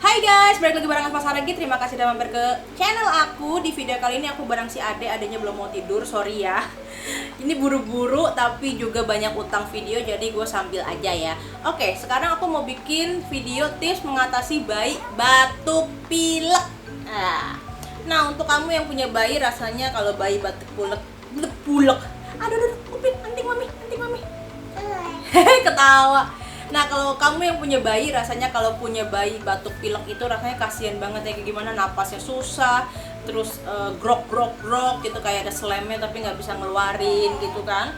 Hai guys, balik lagi bareng Asma Saragi. Terima kasih sudah mampir ke channel aku. Di video kali ini aku bareng si adeknya belum mau tidur, sorry ya. Ini buru-buru tapi juga banyak utang video, jadi gue sambil aja ya. Oke, sekarang aku mau bikin video tips mengatasi bayi batuk pilek. Nah, untuk kamu yang punya bayi, rasanya kalau bayi batuk pulek. Aduh, kuping, anting mami. Ketawa. Nah, kalau kamu yang punya bayi, rasanya kalau punya bayi batuk pilek itu rasanya kasihan banget ya, kayak gimana napasnya susah, terus grok gitu, kayak ada slemnya tapi nggak bisa ngeluarin gitu kan.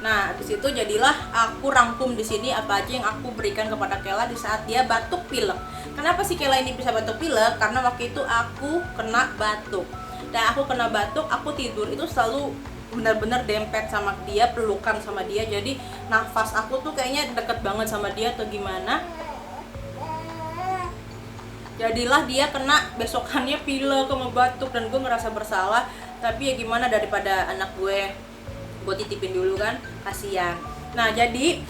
Nah, habis itu jadilah aku rangkum di sini apa aja yang aku berikan kepada Kela di saat dia batuk pilek. Kenapa sih Kela ini bisa batuk pilek? Karena waktu itu aku kena batuk. Dan aku kena batuk, aku tidur itu selalu benar-benar dempet sama dia, pelukan sama dia, jadi nafas aku tuh kayaknya deket banget sama dia atau gimana. Jadilah dia kena besokannya pilek sama batuk dan gue ngerasa bersalah, tapi ya gimana, daripada anak gue titipin dulu kan, kasihan. Nah, jadi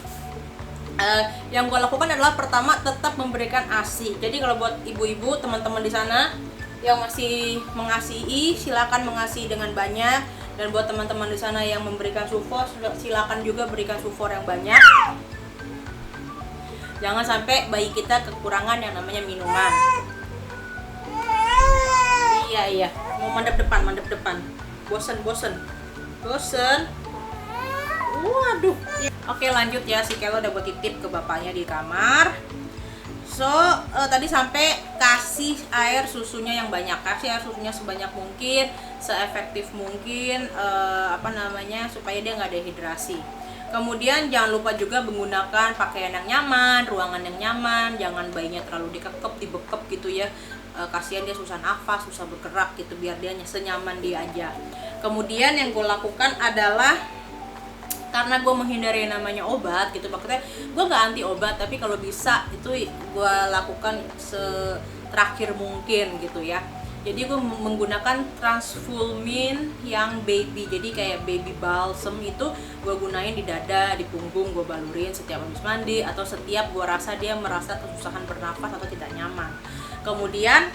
yang gue lakukan adalah pertama tetap memberikan ASI. Jadi kalau buat ibu-ibu teman-teman di sana yang masih mengasihi, silakan mengasihi dengan banyak. Dan buat teman-teman di sana yang memberikan sufor, silakan juga berikan sufor yang banyak. Jangan sampai bayi kita kekurangan yang namanya minuman. Iya, mau mandap depan. Bosen. Waduh. Oke, lanjut ya, si Kelo udah buat titip ke bapaknya di kamar. So, tadi sampai kasih air susunya yang banyak, kasih air susunya sebanyak mungkin, seefektif mungkin, supaya dia nggak dehidrasi. Kemudian jangan lupa juga menggunakan pakaian yang nyaman, ruangan yang nyaman, jangan bayinya terlalu dibekep gitu ya. Kasihan dia susah nafas, susah bergerak gitu, biar dia senyaman dia aja. Kemudian yang gue lakukan adalah, karena gue menghindari yang namanya obat gitu, maksudnya gue gak anti obat, tapi kalau bisa itu gue lakukan terakhir mungkin gitu ya. Jadi gue menggunakan Transfulmin yang baby, jadi kayak baby balsam itu gue gunain di dada, di punggung, gue balurin setiap habis mandi atau setiap gue rasa dia merasa kesusahan bernafas atau tidak nyaman. Kemudian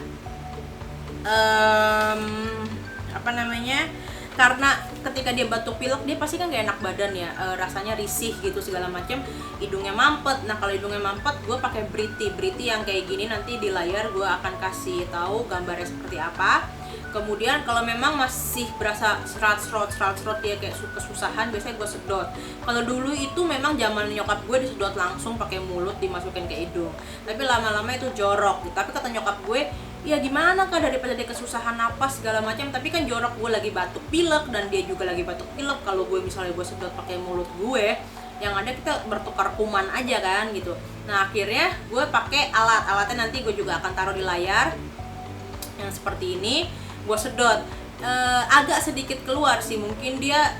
karena ketika dia batuk pilek, dia pasti kan gak enak badan ya, rasanya risih gitu segala macam, hidungnya mampet. Nah, kalau hidungnya mampet, gue pakai Briti yang kayak gini, nanti di layar gue akan kasih tahu gambarnya seperti apa. Kemudian kalau memang masih berasa serat-serot dia kayak kesusahan, biasanya gue sedot. Kalau dulu itu memang zaman nyokap gue disedot langsung pakai mulut, dimasukin ke hidung, tapi lama-lama itu jorok gitu. Tapi kata nyokap gue, ya gimana Kak, daripada dia kesusahan napas segala macam, tapi kan jorok, gue lagi batuk pilek dan dia juga lagi batuk pilek. Kalau gue misalnya gue sedot pakai mulut gue, yang ada kita bertukar kuman aja kan gitu. Nah, akhirnya gue pakai alatnya, nanti gue juga akan taruh di layar yang seperti ini. Gue sedot, agak sedikit keluar sih, mungkin dia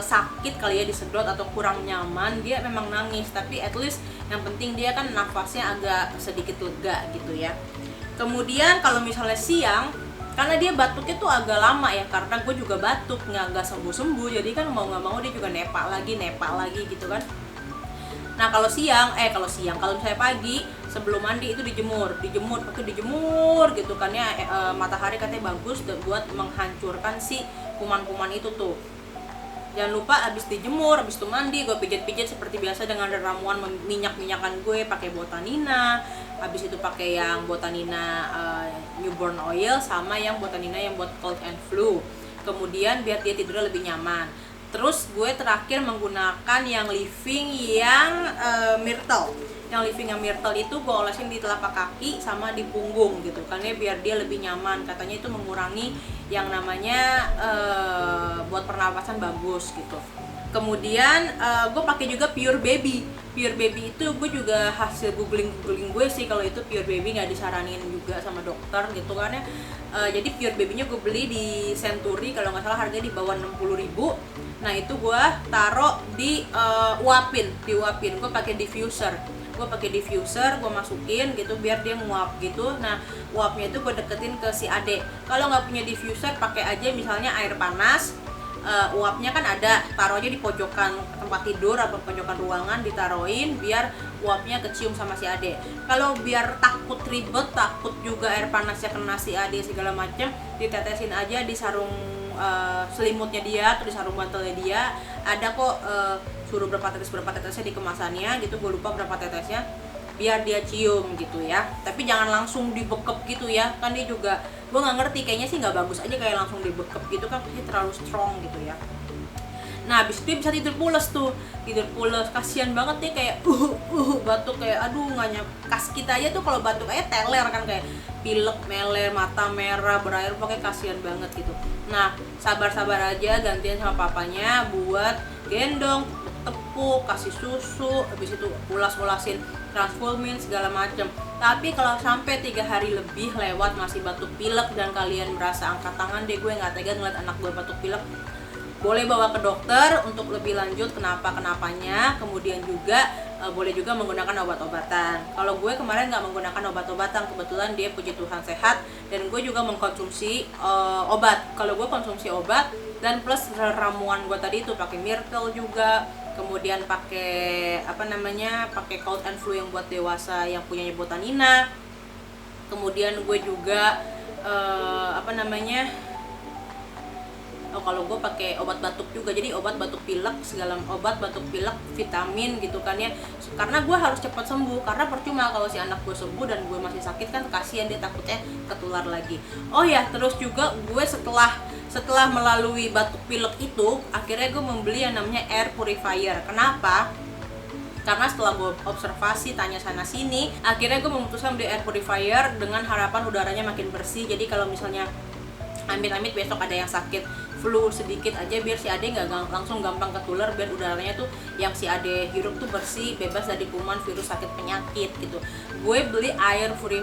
sakit kali ya disedot atau kurang nyaman, dia memang nangis, tapi at least yang penting dia kan nafasnya agak sedikit lega gitu ya. Kemudian kalau misalnya siang, karena dia batuknya tuh agak lama ya, karena gue juga batuk nggak sembuh, jadi kan mau nggak mau dia juga nepa lagi gitu kan. Nah, kalau misalnya pagi sebelum mandi itu dijemur gitu kan ya, matahari katanya bagus buat menghancurkan si kuman-kuman itu tuh. Jangan lupa abis dijemur, abis itu mandi, gue pijat-pijat seperti biasa dengan ramuan minyak-minyakan gue, pakai Botanina. Abis itu pakai yang Botanina newborn oil, sama yang Botanina yang buat cold and flu. Kemudian biar dia tidurnya lebih nyaman. Terus gue terakhir menggunakan yang Living yang Myrtle. Yang Living yang Myrtle itu gue olesin di telapak kaki sama di punggung gitu kan ya, biar dia lebih nyaman. Katanya itu mengurangi yang namanya buat pernapasan bagus gitu. Kemudian gue pakai juga Pure Baby itu gue juga hasil googling gue sih, kalau itu Pure Baby nggak disaranin juga sama dokter gitu kan ya. Jadi Pure Baby-nya gue beli di Century, kalau nggak salah harganya di bawah 60.000. Nah, itu gue taruh di uapin, gue pakai diffuser, gue masukin gitu biar dia nguap gitu. Nah, uapnya itu gue deketin ke si adek. Kalau nggak punya diffuser, pakai aja misalnya air panas, uapnya kan ada, taruh aja di pojokan tempat tidur atau pojokan ruangan, ditaruhin biar uapnya kecium sama si ade. Kalau biar takut ribet, takut juga air panasnya kena si ade segala macam, ditetesin aja di sarung selimutnya dia atau di sarung bantalnya dia. Ada kok suruh berapa tetesnya di kemasannya gitu, gue lupa berapa tetesnya, biar dia cium gitu ya. Tapi jangan langsung dibekep gitu ya, kan dia juga, gue nggak ngerti, kayaknya sih nggak bagus aja kayak langsung dibekep gitu kan, pasti terlalu strong gitu ya. Nah abis itu dia bisa tidur pules tuh, tidur pules, kasihan banget nih kayak batuk kayak aduh nggak kas kita aja tuh kalau batuk aja teler kan, kayak pilek, meler, mata merah, berair, pokoknya kasihan banget gitu. Nah sabar-sabar aja, gantian sama papanya buat gendong, tepuk, kasih susu, habis itu ulas-ulasin transformin segala macem. Tapi kalau sampai 3 hari lebih lewat masih batuk pilek dan kalian merasa angkat tangan deh, gue nggak tega ngeliat anak gue batuk pilek, boleh bawa ke dokter untuk lebih lanjut kenapanya. Kemudian juga boleh juga menggunakan obat-obatan. Kalau gue kemarin nggak menggunakan obat-obatan, kebetulan dia puji Tuhan sehat, dan gue juga mengkonsumsi obat. Kalau gue konsumsi obat dan plus ramuan gue tadi itu pakai Myrtle juga, kemudian pakai pakai cold and flu yang buat dewasa yang punyanya Botanina. Kemudian gue juga kalau gue pakai obat batuk juga, jadi obat batuk pilek obat batuk pilek, vitamin gitu kan ya, karena gue harus cepat sembuh, karena percuma kalau si anak gue sembuh dan gue masih sakit kan, kasihan dia, takutnya ketular lagi. Oh ya, terus juga gue setelah melalui batuk pilek itu, akhirnya gue membeli yang namanya air purifier. Kenapa? Karena setelah gue observasi, tanya sana sini, akhirnya gue memutuskan beli air purifier dengan harapan udaranya makin bersih. Jadi kalau misalnya amit-amit besok ada yang sakit flu sedikit aja, biar si ade nggak langsung gampang ketular, biar udaranya tuh yang si ade hirup tuh bersih, bebas dari kuman, virus, sakit, penyakit gitu. Gue beli air gue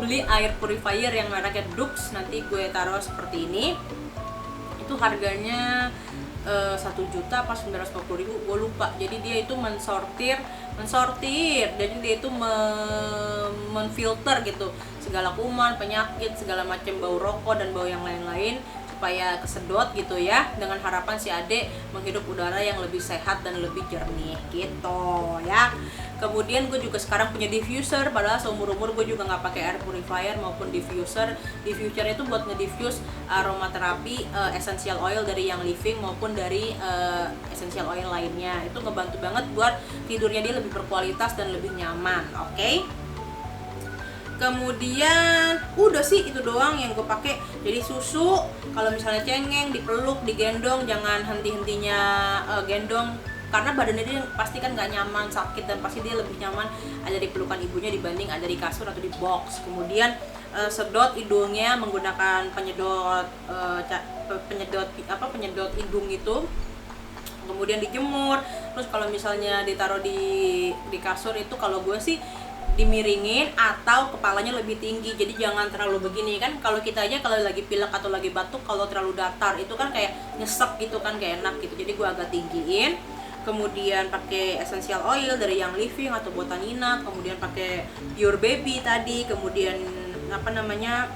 beli air purifier yang mereknya Dux, nanti gue taruh seperti ini. Itu harganya 1 juta apa 950 ribu, gue lupa. Jadi dia itu mensortir, jadi dia itu menfilter gitu segala kuman, penyakit, segala macam bau rokok dan bau yang lain-lain, supaya kesedot gitu ya, dengan harapan si ade menghirup udara yang lebih sehat dan lebih jernih gitu ya. Kemudian gue juga sekarang punya diffuser, padahal seumur-umur gue juga nggak pakai air purifier maupun diffuser. Diffuser itu buat ngediffuse aromaterapi essential oil dari yang living maupun dari essential oil lainnya. Itu ngebantu banget buat tidurnya dia lebih berkualitas dan lebih nyaman. Oke? Kemudian udah sih itu doang yang gue pakai. Jadi susu, kalau misalnya cengeng, dipeluk, digendong, jangan henti-hentinya gendong, karena badannya dia pasti kan nggak nyaman, sakit, dan pasti dia lebih nyaman ada di pelukan ibunya dibanding ada di kasur atau di box. Kemudian sedot hidungnya menggunakan penyedot hidung itu, kemudian dijemur. Terus kalau misalnya ditaruh di kasur itu, kalau gue sih dimiringin atau kepalanya lebih tinggi, jadi jangan terlalu begini kan. Kalau kita aja kalau lagi pilek atau lagi batuk, kalau terlalu datar itu kan kayak nyesek gitu kan, gak enak gitu. Jadi gue agak tinggiin. Kemudian pakai essential oil dari yang living atau Botanina, kemudian pakai pure baby tadi, kemudian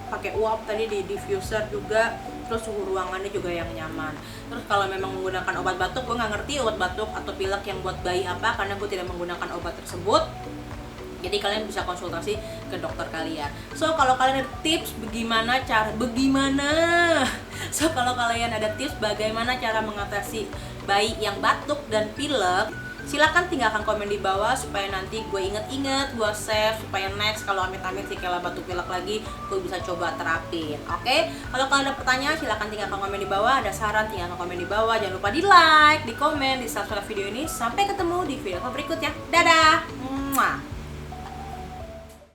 pakai uap tadi di diffuser juga. Terus suhu ruangannya juga yang nyaman. Terus kalau memang menggunakan obat batuk, gue nggak ngerti obat batuk atau pilek yang buat bayi apa, karena gue tidak menggunakan obat tersebut. Jadi kalian bisa konsultasi ke dokter kalian. So kalau kalian ada tips kalau kalian ada tips bagaimana cara mengatasi bayi yang batuk dan pilek, silakan tinggalkan komen di bawah supaya nanti gue inget-inget, gue save, supaya next kalau amit-amit si Kela batuk pilek lagi, gue bisa coba terapin. Oke? Kalau kalian ada pertanyaan silakan tinggalkan komen di bawah, ada saran tinggalkan komen di bawah, jangan lupa di like, di komen, di subscribe video ini. Sampai ketemu di video berikutnya. Dadah. Mwah.